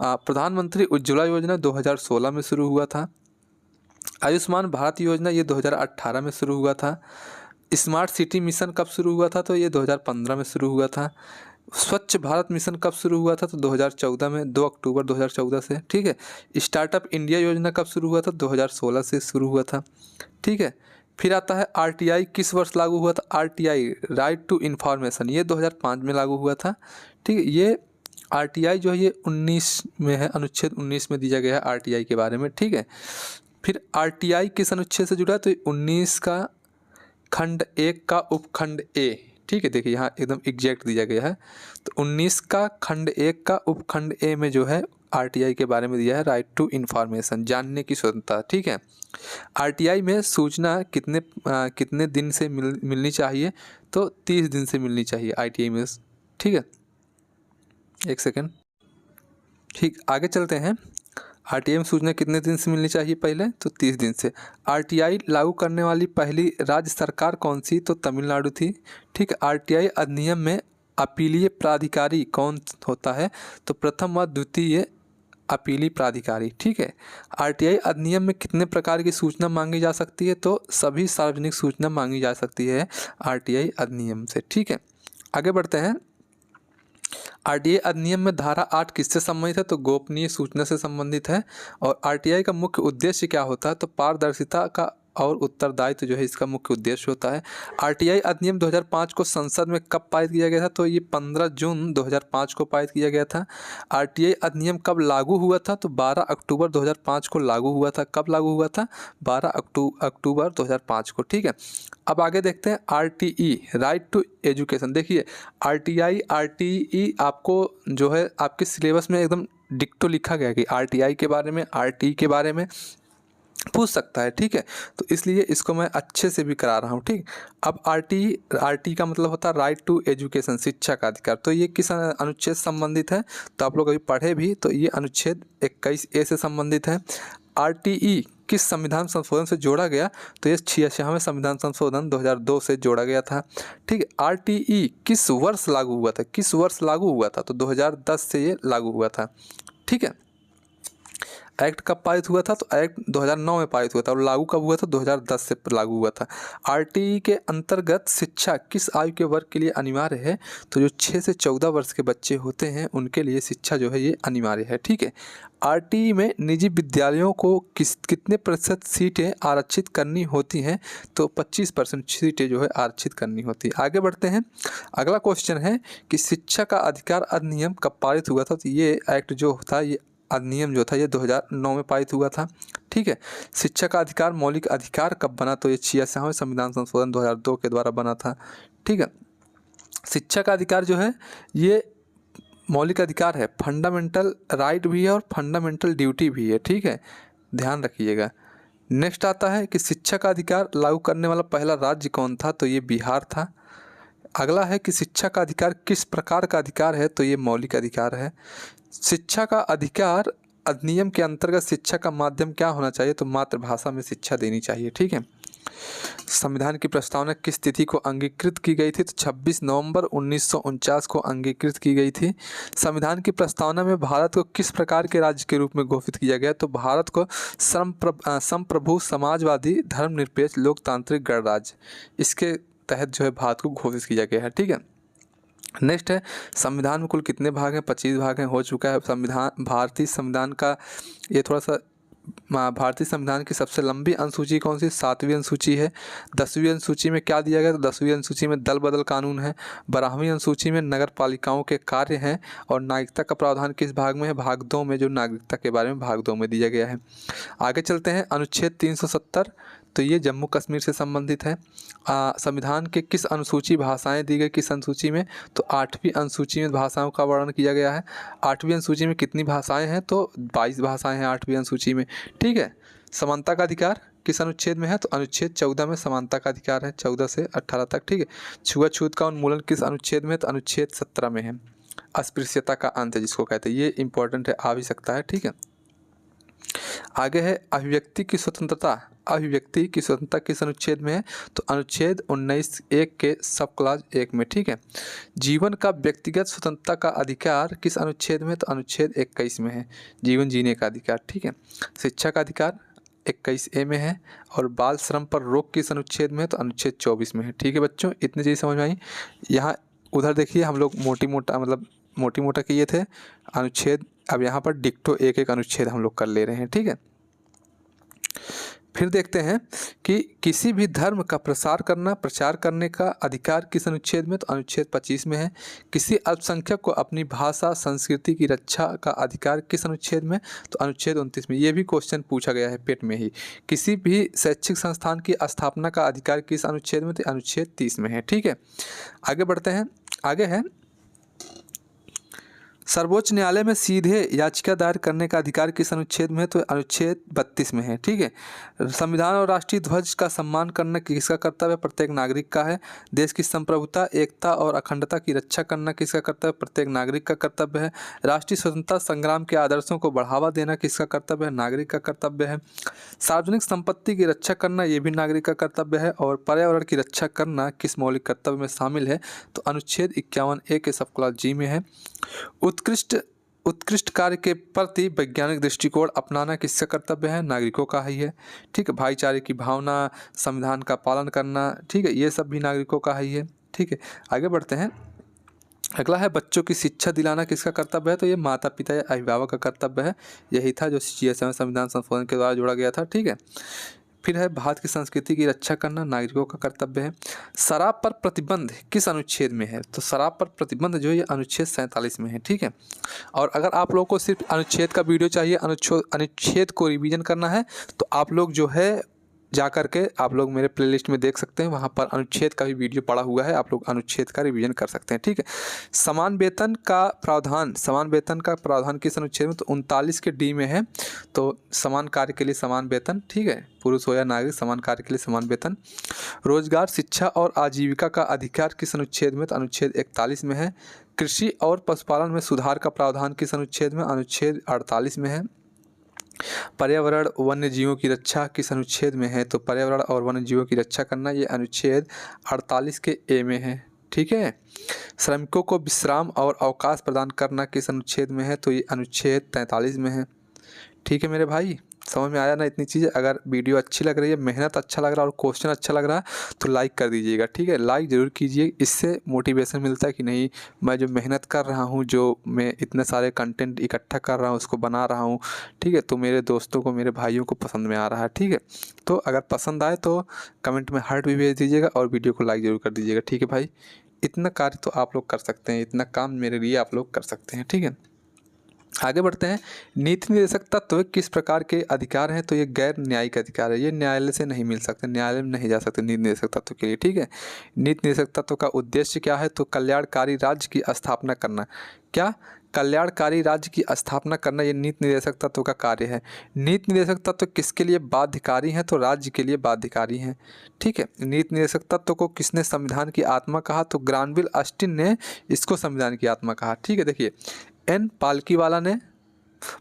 प्रधानमंत्री उज्ज्वला योजना 2016 में शुरू हुआ था। आयुष्मान भारत योजना ये 2018 में शुरू हुआ था। स्मार्ट सिटी मिशन कब शुरू हुआ था, तो ये 2015 में शुरू हुआ था। स्वच्छ भारत मिशन कब शुरू हुआ था, तो 2014 में, 2 अक्टूबर 2014 से, ठीक है। स्टार्टअप इंडिया योजना कब शुरू हुआ था, 2016 से शुरू हुआ था, ठीक है। फिर आता है RTI किस वर्ष लागू हुआ था, RTI राइट टू इन्फॉर्मेशन ये 2005 में लागू हुआ था, ठीक है। ये RTI जो है ये 19 में है, अनुच्छेद 19 में दिया गया है RTI के बारे में, ठीक है। फिर RTI किस अनुच्छेद से जुड़ा है, तो 19 का खंड 1 का उपखंड A, ठीक है। देखिए यहाँ एकदम एग्जैक्ट दिया गया है। तो 19 का खंड 1 का उपखंड A में जो है RTI के बारे में दिया है, राइट टू इन्फॉर्मेशन, जानने की स्वतंत्रता, ठीक है। RTI में सूचना कितने दिन से मिलनी चाहिए, तो 30 दिन से मिलनी चाहिए RTI में, ठीक है। एक सेकेंड, ठीक, आगे चलते हैं। RTI में सूचना कितने दिन से मिलनी चाहिए पहले, तो 30 दिन से। RTI लागू करने वाली पहली राज्य सरकार कौन सी, तो तमिलनाडु थी, ठीक है। RTI अधिनियम में अपीलीय प्राधिकारी कौन होता है, तो प्रथम व द्वितीय अपीली प्राधिकारी, ठीक है। RTI अधिनियम में कितने प्रकार की सूचना मांगी जा सकती है, तो सभी सार्वजनिक सूचना मांगी जा सकती है RTI अधिनियम से, ठीक है। आगे बढ़ते हैं। RTI अधिनियम में धारा 8 किससे संबंधित है, तो गोपनीय सूचना से संबंधित है। और RTI का मुख्य उद्देश्य क्या होता है, तो पारदर्शिता का और उत्तरदायित्व जो है इसका मुख्य उद्देश्य होता है। RTI अधिनियम 2005 को संसद में कब पारित किया गया था, तो ये 15 जून 2005 को पारित किया गया था। RTI अधिनियम कब लागू हुआ था, तो 12 अक्टूबर 2005 को लागू हुआ था। कब लागू हुआ था, 12 अक्टूबर 2005 को, ठीक है। अब आगे देखते हैं RTE राइट टू एजुकेशन। देखिए RTE आपको जो है आपके सिलेबस में एकदम डिक्टो लिखा गया कि RTI के बारे में, RTE के बारे में पूछ सकता है, ठीक है। तो इसलिए इसको मैं अच्छे से भी करा रहा हूँ, ठीक। अब RTE का मतलब होता है राइट टू एजुकेशन, शिक्षा का अधिकार। तो ये किस अनुच्छेद से संबंधित है, तो आप लोग अभी पढ़े भी, तो ये अनुच्छेद 21A से संबंधित है। RTE किस संविधान संशोधन से जोड़ा गया, तो ये 86वें संविधान संशोधन 2002 से जोड़ा गया था, ठीक है। RTE किस वर्ष लागू हुआ था, किस वर्ष लागू हुआ था, तो 2010 से ये लागू हुआ था, ठीक है। एक्ट कब पारित हुआ था, तो एक्ट 2009 में पारित हुआ था। और लागू कब हुआ था, 2010 से लागू हुआ था। RTE के अंतर्गत शिक्षा किस आयु के वर्ग के लिए अनिवार्य है, तो जो 6 से 14 वर्ष के बच्चे होते हैं उनके लिए शिक्षा जो है ये अनिवार्य है, ठीक है। RTE में निजी विद्यालयों को कितने प्रतिशत सीटें आरक्षित करनी होती हैं, तो 25% सीटें जो है आरक्षित करनी होती है। आगे बढ़ते हैं। अगला क्वेश्चन है कि शिक्षा का अधिकार अधिनियम कब पारित हुआ था, तो ये एक्ट जो था, ये अधिनियम जो था ये 2009 में पारित हुआ था, ठीक है। शिक्षा का अधिकार मौलिक अधिकार कब बना, तो ये 86वें संविधान संशोधन 2002 के द्वारा बना था, ठीक है। शिक्षा का अधिकार जो है ये मौलिक अधिकार है, फंडामेंटल राइट भी है और फंडामेंटल ड्यूटी भी है, ठीक है, ध्यान रखिएगा। नेक्स्ट आता है कि शिक्षा का अधिकार लागू करने वाला पहला राज्य कौन था, तो ये बिहार था। अगला है कि शिक्षा का अधिकार किस प्रकार का अधिकार है, तो ये मौलिक अधिकार है। शिक्षा का अधिकार अधिनियम के अंतर्गत शिक्षा का माध्यम क्या होना चाहिए? तो मातृभाषा में शिक्षा देनी चाहिए। ठीक है। संविधान की प्रस्तावना किस तिथि को अंगीकृत की गई थी? तो 26 नवंबर 1949 को अंगीकृत की गई थी। संविधान की प्रस्तावना में भारत को किस प्रकार के राज्य के रूप में घोषित किया गया? तो भारत को संप्रभु, समाजवादी, धर्मनिरपेक्ष, लोकतांत्रिक गणराज्य, इसके तहत जो है भारत को घोषित किया गया है। ठीक है। नेक्स्ट है, संविधान में कुल कितने भाग हैं? 25 भाग हैं, हो चुका है संविधान। भारतीय संविधान का ये थोड़ा सा, भारतीय संविधान की सबसे लंबी अनुसूची कौन सी? 7वीं अनुसूची है। 10वीं अनुसूची में क्या दिया गया? तो 10वीं अनुसूची में दल बदल कानून है। 12वीं अनुसूची में नगर पालिकाओं के कार्य हैं। और नागरिकता का प्रावधान किस भाग में है? भाग 2 में, जो नागरिकता के बारे में भाग 2 में दिया गया है। आगे चलते हैं, अनुच्छेद 370, तो ये जम्मू कश्मीर से संबंधित है। संविधान के किस अनुसूची भाषाएं दी गई? किस अनुसूची में? तो 8वीं अनुसूची में भाषाओं का वर्णन किया गया है। 8वीं अनुसूची में कितनी भाषाएं हैं? तो 22 भाषाएं हैं 8वीं अनुसूची में। ठीक है। समानता का अधिकार किस अनुच्छेद में है? तो अनुच्छेद 14 में समानता का अधिकार है, 14 से 18 तक। ठीक है। छुआछूत का उन्मूलन किस अनुच्छेद में? तो अनुच्छेद 17 में है। अस्पृश्यता का अंत जिसको कहते हैं, ये इंपॉर्टेंट है, आ भी सकता है। ठीक है। आगे है, अभिव्यक्ति की स्वतंत्रता। अभिव्यक्ति की स्वतंत्रता किस अनुच्छेद में है? तो अनुच्छेद 19(1) के सब क्लास 1 में। ठीक है। जीवन का व्यक्तिगत स्वतंत्रता का अधिकार किस अनुच्छेद में? तो अनुच्छेद 21 में है, जीवन जीने का अधिकार। ठीक है। शिक्षा का अधिकार 21A में है। और बाल श्रम पर रोक किस अनुच्छेद में है? तो अनुच्छेद 24 में है। ठीक है बच्चों, इतनी चीज़ समझ में आई। यहाँ उधर देखिए, हम लोग मोटी मोटा किए थे अनुच्छेद, अब यहाँ पर डिक्टो एक एक अनुच्छेद हम लोग कर ले रहे हैं। ठीक है। फिर देखते हैं कि किसी भी धर्म का प्रचार करने का अधिकार किस अनुच्छेद में? तो अनुच्छेद 25 में है। किसी अल्पसंख्यक को अपनी भाषा संस्कृति की रक्षा का अधिकार किस अनुच्छेद में? तो अनुच्छेद 29 में। ये भी क्वेश्चन पूछा गया है पेट में ही। किसी भी शैक्षिक संस्थान की स्थापना का अधिकार किस अनुच्छेद में? तो अनुच्छेद 30 में है। ठीक है। आगे बढ़ते हैं। आगे है, सर्वोच्च न्यायालय में सीधे याचिका दायर करने का अधिकार किस अनुच्छेद में है? तो अनुच्छेद 32 में है। ठीक है। संविधान और राष्ट्रीय ध्वज का सम्मान करना किसका कर्तव्य? प्रत्येक नागरिक का है। देश की संप्रभुता, एकता और अखंडता की रक्षा करना किसका कर्तव्य? प्रत्येक नागरिक का कर्तव्य है। राष्ट्रीय स्वतंत्रता संग्राम के आदर्शों को बढ़ावा देना किसका कर्तव्य है? नागरिक का कर्तव्य है। सार्वजनिक संपत्ति की रक्षा करना ये भी नागरिक का कर्तव्य है। और पर्यावरण की रक्षा करना किस मौलिक कर्तव्य में शामिल है? तो अनुच्छेद 51A के सब क्लास G में है। उत्कृष्ट कार्य के प्रति वैज्ञानिक दृष्टिकोण अपनाना किसका कर्तव्य है? नागरिकों का ही है। ठीक है। भाईचारे की भावना, संविधान का पालन करना, ठीक है, ये सब भी नागरिकों का ही है। ठीक है। आगे बढ़ते हैं। अगला है, बच्चों की शिक्षा दिलाना किसका कर्तव्य है? तो ये माता पिता या अभिभावक का कर्तव्य है। यही था जो CSM संविधान संशोधन के द्वारा जोड़ा गया था। ठीक है। फिर है, भारत की संस्कृति की रक्षा करना नागरिकों का कर्तव्य है। शराब पर प्रतिबंध किस अनुच्छेद में है? तो शराब पर प्रतिबंध जो है ये अनुच्छेद 47 में है। ठीक है। और अगर आप लोगों को सिर्फ अनुच्छेद का वीडियो चाहिए, अनुच्छेद को रिवीजन करना है, तो आप लोग जो है जा करके आप लोग मेरे प्लेलिस्ट में देख सकते हैं, वहाँ पर अनुच्छेद का भी वीडियो पड़ा हुआ है, आप लोग अनुच्छेद का रिवीजन कर सकते हैं। ठीक है। समान वेतन का प्रावधान किस अनुच्छेद में? तो 39 के D में है। तो समान कार्य के लिए समान वेतन, ठीक है, पुरुष हो या नागरिक, समान कार्य के लिए समान वेतन। रोजगार, शिक्षा और आजीविका का अधिकार किस अनुच्छेद में? तो अनुच्छेद 41 में है। कृषि और पशुपालन में सुधार का प्रावधान किस अनुच्छेद में? अनुच्छेद 48 में है। पर्यावरण, वन्य जीवों की रक्षा किस अनुच्छेद में है? तो पर्यावरण और वन्य जीवों की रक्षा करना ये अनुच्छेद 48 के A में है। ठीक है। श्रमिकों को विश्राम और अवकाश प्रदान करना किस अनुच्छेद में है? तो ये अनुच्छेद 43 में है। ठीक है मेरे भाई, समझ में आया ना इतनी चीज़ें? अगर वीडियो अच्छी लग रही है, मेहनत अच्छा लग रहा है और क्वेश्चन अच्छा लग रहा है तो लाइक कर दीजिएगा। ठीक है, लाइक ज़रूर कीजिए, इससे मोटिवेशन मिलता है कि नहीं, मैं जो मेहनत कर रहा हूँ, जो मैं इतने सारे कंटेंट इकट्ठा कर रहा हूँ, उसको बना रहा हूँ, ठीक है, तो मेरे दोस्तों को, मेरे भाइयों को पसंद में आ रहा है। ठीक है, तो अगर पसंद आए तो कमेंट में हार्ट भी भेज दीजिएगा और वीडियो को लाइक ज़रूर कर दीजिएगा। ठीक है भाई, इतना कार्य तो आप लोग कर सकते हैं, इतना काम मेरे लिए आप लोग कर सकते हैं। ठीक है, आगे बढ़ते हैं। नीति निर्देशक तत्व किस प्रकार के अधिकार हैं? तो ये गैर न्यायिक अधिकार है, ये न्यायालय से नहीं मिल सकते, न्यायालय में नहीं जा सकते नीति निर्देशक तत्व के लिए। ठीक है, नीति निर्देशक तत्व का उद्देश्य क्या है? तो कल्याणकारी राज्य की स्थापना करना। क्या? कल्याणकारी राज्य की स्थापना करना, ये नीति निर्देशक तत्व का कार्य है। नीति निर्देशक तत्व किसके लिए बाध्यकारी हैं? तो राज्य के लिए बाध्यकारी हैं। ठीक है, नीति निर्देशक तत्व को किसने संविधान की आत्मा कहा? तो ग्रानविल ऑस्टिन ने इसको संविधान की आत्मा कहा। ठीक है, देखिए N पालकीवाला ने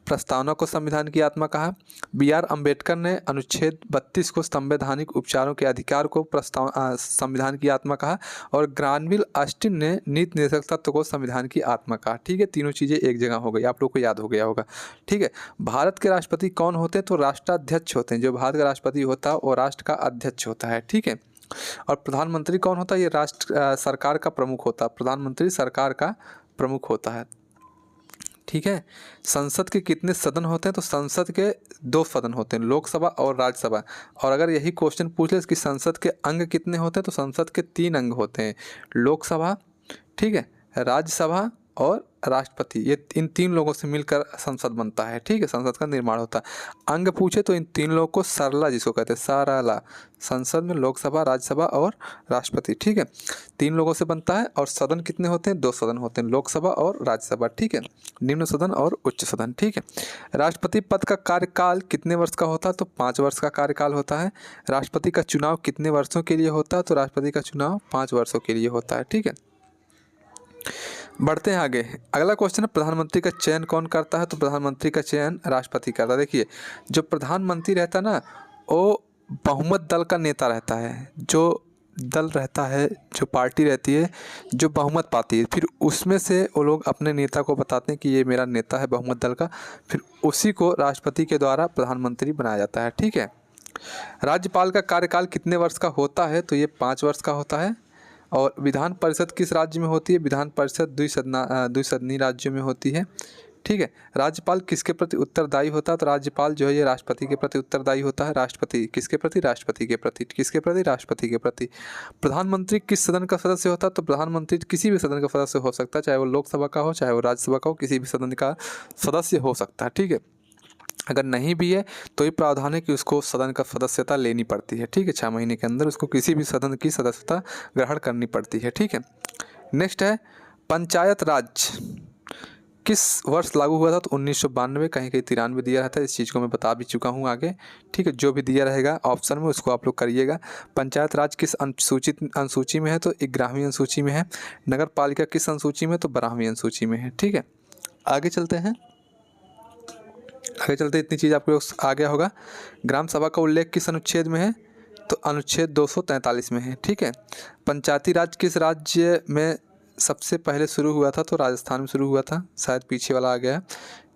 प्रस्तावना को संविधान की आत्मा कहा। B.R. अम्बेडकर ने अनुच्छेद 32 को संवैधानिक उपचारों के अधिकार को संविधान की आत्मा कहा। और ग्रानविल ऑस्टिन ने नीति निर्देशक तत्व को संविधान की आत्मा कहा। ठीक है, तीनों चीज़ें एक जगह हो गई, आप लोग को याद हो गया होगा। ठीक है, भारत के राष्ट्रपति कौन होते हैं? तो राष्ट्राध्यक्ष होते हैं। जो भारत का राष्ट्रपति होता है वो राष्ट्र का अध्यक्ष होता है। ठीक है, और प्रधानमंत्री कौन होता है? ये राष्ट्र सरकार का प्रमुख होता है। प्रधानमंत्री सरकार का प्रमुख होता है। ठीक है, संसद के कितने सदन होते हैं? तो संसद के 2 सदन होते हैं, लोकसभा और राज्यसभा। और अगर यही क्वेश्चन पूछ ले कि संसद के अंग कितने होते हैं, तो संसद के 3 अंग होते हैं, लोकसभा, ठीक है, राज्यसभा और राष्ट्रपति। ये इन 3 लोगों से मिलकर संसद बनता है। ठीक है, संसद का निर्माण होता है। अंग पूछे तो इन 3 लोगों को सरला जिसको कहते हैं, सरला। संसद में लोकसभा, राज्यसभा और राष्ट्रपति। ठीक है, 3 लोगों से बनता है। और सदन कितने होते हैं? 2 सदन होते हैं, लोकसभा और राज्यसभा। ठीक है, निम्न सदन और उच्च सदन। ठीक है, राष्ट्रपति पद का कार्यकाल कितने वर्ष का होता है? तो 5 वर्ष का कार्यकाल होता है। राष्ट्रपति का चुनाव कितने वर्षों के लिए होता है? तो राष्ट्रपति का चुनाव 5 वर्षों के लिए होता है। ठीक है, बढ़ते हैं आगे। अगला क्वेश्चन है, प्रधानमंत्री का चयन कौन करता है? तो प्रधानमंत्री का चयन राष्ट्रपति करता है। देखिए, जो प्रधानमंत्री रहता है ना, वो बहुमत दल का नेता रहता है। जो दल रहता है, जो पार्टी रहती है, जो बहुमत पाती है, फिर उसमें से वो लोग अपने नेता को बताते हैं कि ये मेरा नेता है बहुमत दल का, फिर उसी को राष्ट्रपति के द्वारा प्रधानमंत्री बनाया जाता है। ठीक है, राज्यपाल का कार्यकाल कितने वर्ष का होता है? तो ये 5 वर्ष का होता है। और विधान परिषद किस राज्य में होती है? विधान परिषद द्विसदनी राज्यों में होती है। ठीक है, राज्यपाल किसके प्रति उत्तरदायी होता है? तो राज्यपाल जो है ये राष्ट्रपति के प्रति उत्तरदायी होता है। राष्ट्रपति किसके प्रति? राष्ट्रपति के प्रति। किसके प्रति? राष्ट्रपति के प्रति। प्रधानमंत्री किस सदन का सदस्य होता है? तो प्रधानमंत्री किसी भी सदन का सदस्य हो सकता है, चाहे वो लोकसभा का हो, चाहे वो राज्यसभा का हो, किसी भी सदन का सदस्य हो सकता है। ठीक है, अगर नहीं भी है तो ये प्रावधान है कि उसको सदन का सदस्यता लेनी पड़ती है। ठीक है, 6 महीने के अंदर उसको किसी भी सदन की सदस्यता ग्रहण करनी पड़ती है। ठीक है, नेक्स्ट है, पंचायत राज किस वर्ष लागू हुआ था? तो 1992, कहीं कहीं 93 दिया रहता है। इस चीज़ को मैं बता भी चुका हूँ आगे। ठीक है, जो भी दिया रहेगा ऑप्शन में उसको आप लोग करिएगा। पंचायत राज किस अनुसूची में है? तो 11वीं अनुसूची में है। नगर पालिका किस अनुसूची में? तो 12वीं अनुसूची में है। ठीक है, आगे चलते हैं। इतनी चीज़ आपको आ गया होगा। ग्राम सभा का उल्लेख किस अनुच्छेद में है? तो अनुच्छेद 243 में है। ठीक है, पंचायती राज किस राज्य में सबसे पहले शुरू हुआ था? तो राजस्थान में शुरू हुआ था, शायद पीछे वाला आ गया।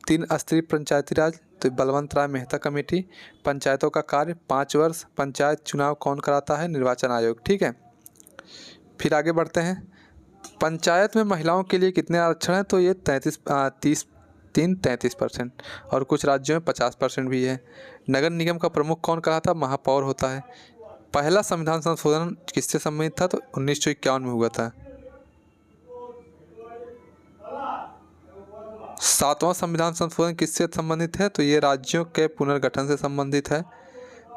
3 स्तरीय पंचायती राज, तो बलवंत राय मेहता कमेटी। पंचायतों का कार्य 5 वर्ष। पंचायत चुनाव कौन कराता है? निर्वाचन आयोग। ठीक है, फिर आगे बढ़ते हैं। पंचायत में महिलाओं के लिए कितने आरक्षण हैं? तो ये 33% और कुछ राज्यों में 50% भी है। नगर निगम का प्रमुख कौन कहलाता? महापौर होता है। पहला संविधान संशोधन किससे संबंधित था? तो 1951 में हुआ था। 7वां संविधान संशोधन किससे संबंधित है? तो ये राज्यों के पुनर्गठन से संबंधित है।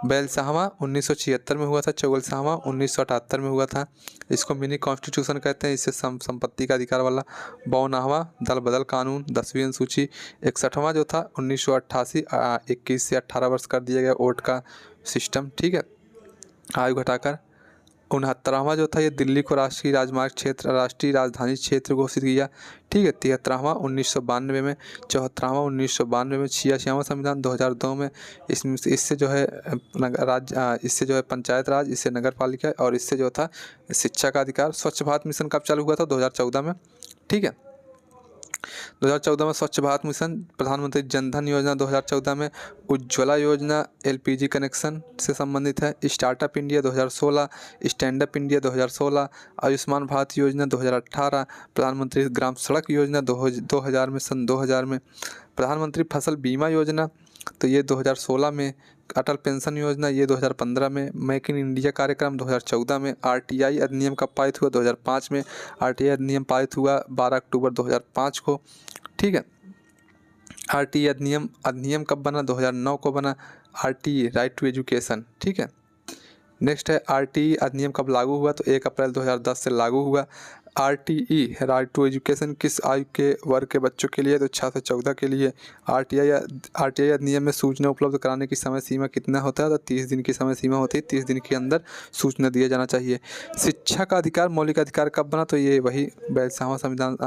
42वां 1976 में हुआ था। 44वां 1978 में हुआ था। इसको मिनी कॉन्स्टिट्यूशन कहते हैं, इससे संपत्ति का अधिकार वाला। 52वां दल बदल कानून, 10वीं अनुसूची। 61वां जो था 1988, 21 से 18 वर्ष कर दिया गया वोट का सिस्टम। ठीक है, आयु घटाकर। 69वां जो था ये दिल्ली को राष्ट्रीय राजमार्ग क्षेत्र, राष्ट्रीय राजधानी क्षेत्र घोषित किया। ठीक है, 73वां 1992 में। 74वां 1992 में। 86वां संविधान 2002 में। इससे जो है इससे जो है पंचायत राज, इससे नगर पालिका और इससे जो था शिक्षा का अधिकार। स्वच्छ भारत मिशन कब चालू हुआ था? 2014 में। ठीक है, 2014 में स्वच्छ भारत मिशन। प्रधानमंत्री जनधन योजना 2014 में। उज्ज्वला योजना LPG कनेक्शन से संबंधित है। Startup India 2016, stand up India 2016, Ayushman Bharat योजना 2018, प्रधानमंत्री ग्राम सड़क योजना 2000 में, सन 2000 में। प्रधानमंत्री फसल बीमा योजना तो ये 2016 में। अटल पेंशन योजना ये 2015 में। मेक इन इंडिया कार्यक्रम 2014 में। RTI अधिनियम कब पारित हुआ? 2005 में। RTI अधिनियम पारित हुआ 12 अक्टूबर 2005 को। ठीक है, RTI अधिनियम कब बना? 2009 को बना। RTE right to education. ठीक है, नेक्स्ट है RTE अधिनियम कब लागू हुआ? तो 1 अप्रैल 2010 से लागू हुआ। RTE राइट टू एजुकेशन किस आयु के वर्ग के बच्चों के लिए, तो 6 से 14 के लिए। RTI अधिनियम में सूचना उपलब्ध कराने की समय सीमा कितना होता है, तो 30 दिन की समय सीमा होती है। 30 दिन के अंदर सूचना दिया जाना चाहिए। शिक्षा का अधिकार मौलिक अधिकार कब बना, तो ये वही 42वां संविधान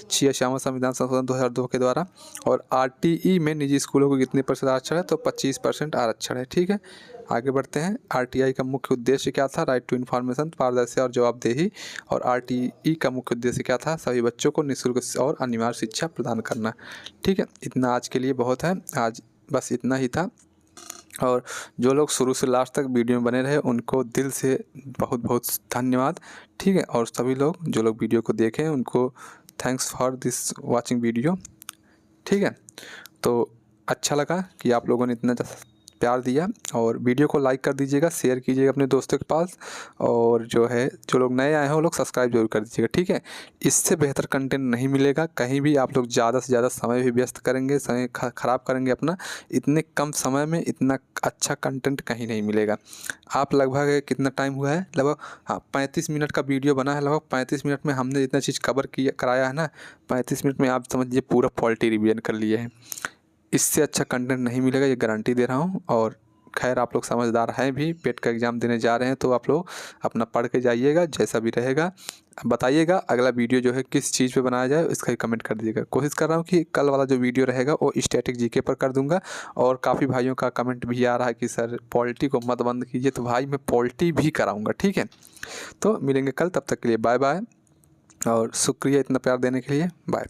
86वां संविधान संशोधन 2002 के द्वारा। और RTE में निजी स्कूलों को कितने % आरक्षण है, तो 25% आरक्षण है। ठीक है, आगे बढ़ते हैं। RTI का मुख्य उद्देश्य क्या था, राइट टू इन्फॉर्मेशन, पारदर्शिता और जवाबदेही। और RTE का मुख्य उद्देश्य क्या था, सभी बच्चों को निःशुल्क और अनिवार्य शिक्षा प्रदान करना। ठीक है, इतना आज के लिए बहुत है, आज बस इतना ही था। और जो लोग शुरू से लास्ट तक वीडियो में बने रहे उनको दिल से बहुत बहुत धन्यवाद। ठीक है, और सभी लोग जो लोग वीडियो को देखें उनको thanks for this watching video. ठीक है, तो अच्छा लगा कि आप लोगों ने इतना प्यार दिया, और वीडियो को लाइक कर दीजिएगा, शेयर कीजिएगा अपने दोस्तों के पास, और जो है जो लोग नए आए हैं वो लोग सब्सक्राइब जरूर कर दीजिएगा। ठीक है, इससे बेहतर कंटेंट नहीं मिलेगा कहीं भी। आप लोग ज़्यादा से ज़्यादा समय भी व्यस्त करेंगे, समय ख़राब करेंगे अपना, इतने कम समय में इतना अच्छा कंटेंट कहीं नहीं मिलेगा। आप लगभग कितना टाइम हुआ है, लगभग 35 मिनट का वीडियो बना है। लगभग 35 मिनट में हमने जितना चीज़ कवर कराया है ना, 35 मिनट में आप समझिए पूरा पॉलिटी रिवीजन कर लिए हैं। इससे अच्छा कंटेंट नहीं मिलेगा, ये गारंटी दे रहा हूँ। और खैर आप लोग समझदार हैं भी, पेट का एग्ज़ाम देने जा रहे हैं तो आप लोग अपना पढ़ के जाइएगा। जैसा भी रहेगा बताइएगा, अगला वीडियो जो है किस चीज़ पे बनाया जाए इसका कमेंट कर दीजिएगा। कोशिश कर रहा हूँ कि कल वाला जो वीडियो रहेगा वो स्टैटिक जीके पर कर दूंगा। और काफ़ी भाइयों का कमेंट भी आ रहा है कि सर पॉलिटी को मत बंद कीजिए, तो भाई मैं पॉलिटी भी कराऊँगा। ठीक है, तो मिलेंगे कल, तब तक के लिए बाय बाय, और शुक्रिया इतना प्यार देने के लिए, बाय।